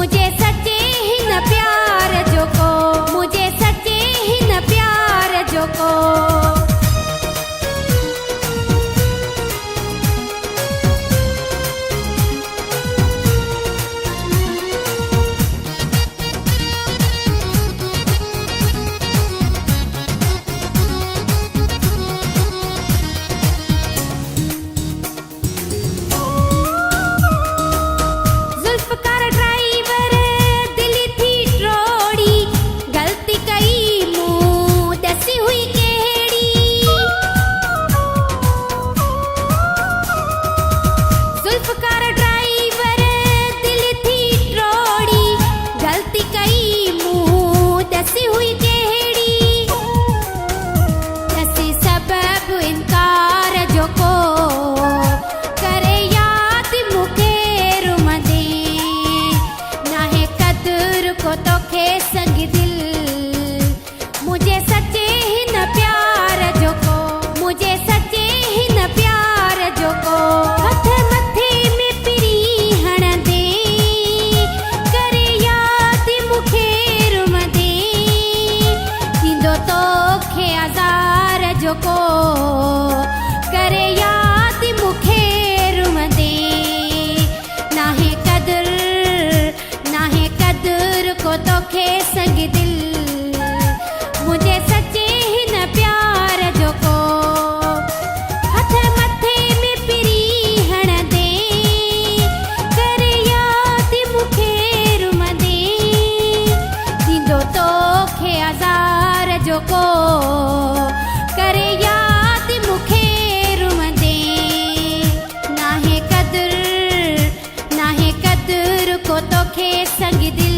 मुझे सच्चे ही न प्यार जो को, मुझे सच्चे ही न प्यार जो को। को करे याद मुखे रुम दे, नाहे कदर को तोखे संग दिल। मुझे सच्चे ही न प्यार जो को हथ मथे में पिरी हण दे, करे याद मुखे रुम दे, दींदो तोखे आज़ार जो को करे याद मुखे रुम दे, नाहे कदर को तोखे संग दिल।